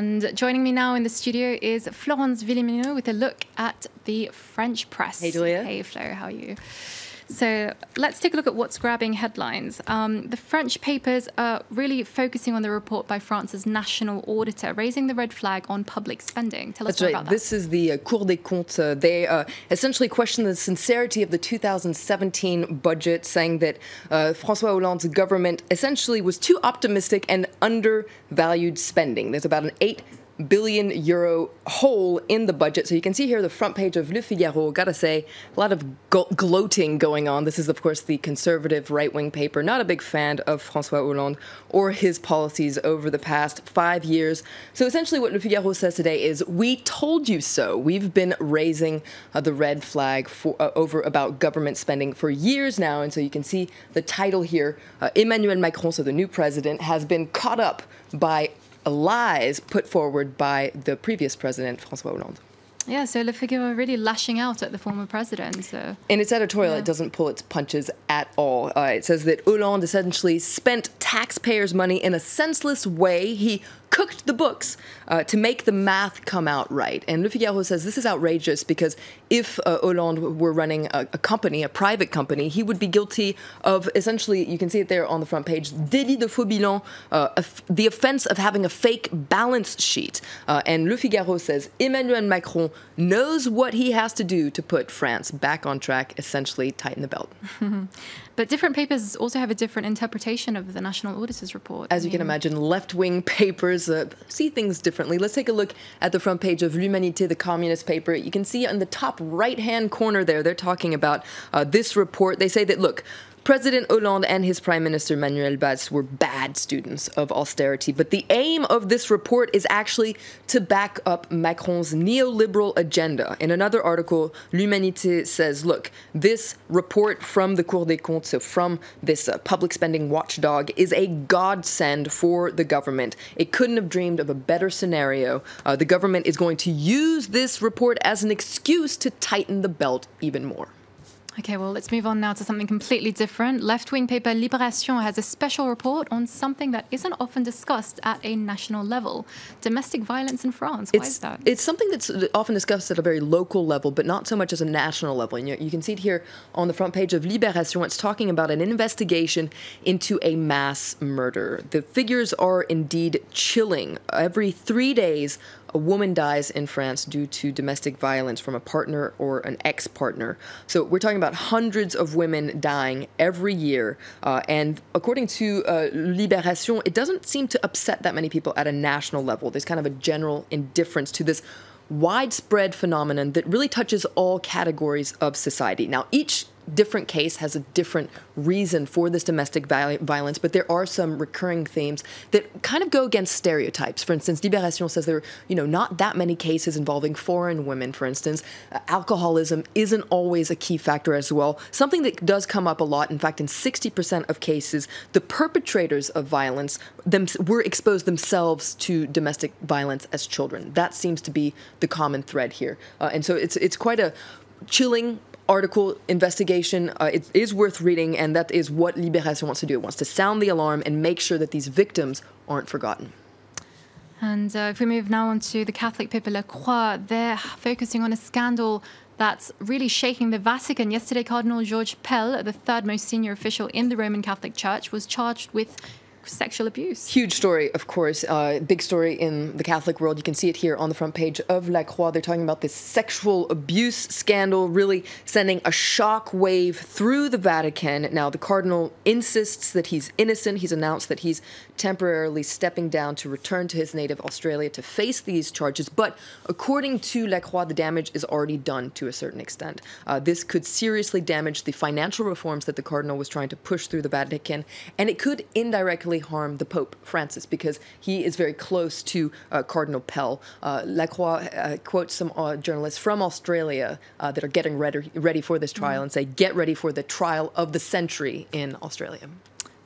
And joining me now in the studio is Florence Villeminot with a look at the French press. Hey, Julia. Hey, Flo, how are you? So let's take a look at what's grabbing headlines. The French papers are really focusing on the report by France's national auditor, raising the red flag on public spending. Tell us more about that. This is the Cour des Comptes. They essentially question the sincerity of the 2017 budget, saying that François Hollande's government essentially was too optimistic and undervalued spending. There's about an €8 billion hole in the budget. So you can see here the front page of Le Figaro. Gotta say, a lot of gloating going on. This is, of course, the conservative right-wing paper. Not a big fan of François Hollande or his policies over the past 5 years. So essentially what Le Figaro says today is, we told you so. We've been raising the red flag over about government spending for years now. And so you can see the title here, Emmanuel Macron, so the new president, has been caught up by lies put forward by the previous president, François Hollande. Yeah, so Le Figaro really lashing out at the former president. So. In its editorial, it doesn't pull its punches at all. It says that Hollande essentially spent taxpayers' money in a senseless way. He cooked the books to make the math come out right. And Le Figaro says this is outrageous because if Hollande were running a company, a private company, he would be guilty of essentially, you can see it there on the front page, délit de faux bilan, the offense of having a fake balance sheet. And Le Figaro says Emmanuel Macron knows what he has to do to put France back on track, essentially tighten the belt. But different papers also have a different interpretation of the National Auditor's report. As you can imagine, left-wing papers see things differently. Let's take a look at the front page of L'Humanité, the communist paper. You can see on the top right-hand corner there, they're talking about this report. They say that, look, President Hollande and his Prime Minister Manuel Valls were bad students of austerity, but the aim of this report is actually to back up Macron's neoliberal agenda. In another article, L'Humanité says, look, this report from the Cour des Comptes, so from this public spending watchdog, is a godsend for the government. It couldn't have dreamed of a better scenario. The government is going to use this report as an excuse to tighten the belt even more. Okay, well, let's move on now to something completely different. Left-wing paper Libération has a special report on something that isn't often discussed at a national level: domestic violence in France. Why is that? It's something that's often discussed at a very local level, but not so much as a national level. And you can see it here on the front page of Libération. It's talking about an investigation into a mass murder. The figures are indeed chilling. Every 3 days, a woman dies in France due to domestic violence from a partner or an ex-partner. So we're talking about hundreds of women dying every year. And according to Libération, it doesn't seem to upset that many people at a national level. There's kind of a general indifference to this widespread phenomenon that really touches all categories of society. Now, each different case has a different reason for this domestic violence, but there are some recurring themes that kind of go against stereotypes. For instance, Libération says there are, not that many cases involving foreign women, for instance. Alcoholism isn't always a key factor as well. Something that does come up a lot, in fact, in 60% of cases, the perpetrators of violence were exposed themselves to domestic violence as children. That seems to be the common thread here. And so it's quite a chilling article, investigation. It is worth reading, and that is what Libération wants to do. It wants to sound the alarm and make sure that these victims aren't forgotten. And if we move now on to the Catholic paper La Croix, they're focusing on a scandal that's really shaking the Vatican. Yesterday, Cardinal Pell, the third most senior official in the Roman Catholic Church, was charged with sexual abuse. Huge story, of course. Big story in the Catholic world. You can see it here on the front page of La Croix. They're talking about this sexual abuse scandal really sending a shock wave through the Vatican. Now, the Cardinal insists that he's innocent. He's announced that he's temporarily stepping down to return to his native Australia to face these charges. But according to La Croix, the damage is already done to a certain extent. This could seriously damage the financial reforms that the Cardinal was trying to push through the Vatican, and it could indirectly harm the Pope Francis because he is very close to Cardinal Pell. La Croix quotes some journalists from Australia that are getting ready for this trial and say, get ready for the trial of the century in Australia.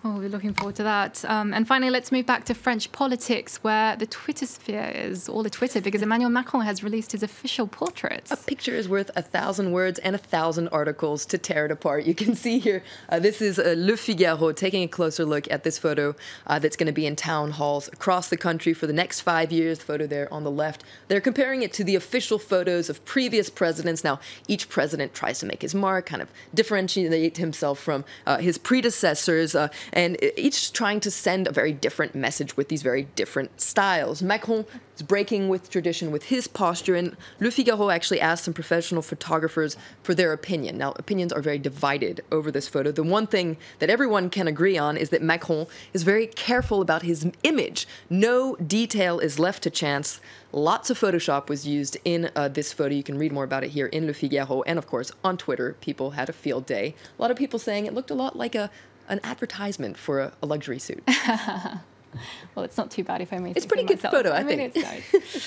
Oh, we're looking forward to that. And finally, let's move back to French politics, where the Twitter sphere is all a Twitter, because Emmanuel Macron has released his official portrait. A picture is worth 1,000 words and 1,000 articles to tear it apart. You can see here, this is Le Figaro taking a closer look at this photo that's going to be in town halls across the country for the next 5 years. The photo there on the left. They're comparing it to the official photos of previous presidents. Now, each president tries to make his mark, kind of differentiate himself from his predecessors, and each trying to send a very different message with these very different styles. Macron is breaking with tradition with his posture, and Le Figaro actually asked some professional photographers for their opinion. Now, opinions are very divided over this photo. The one thing that everyone can agree on is that Macron is very careful about his image. No detail is left to chance. Lots of Photoshop was used in this photo. You can read more about it here in Le Figaro. And of course, on Twitter, people had a field day. A lot of people saying it looked a lot like an advertisement for a luxury suit. Well, it's not too bad if I may say so It's a pretty good myself. photo, I think. It's nice.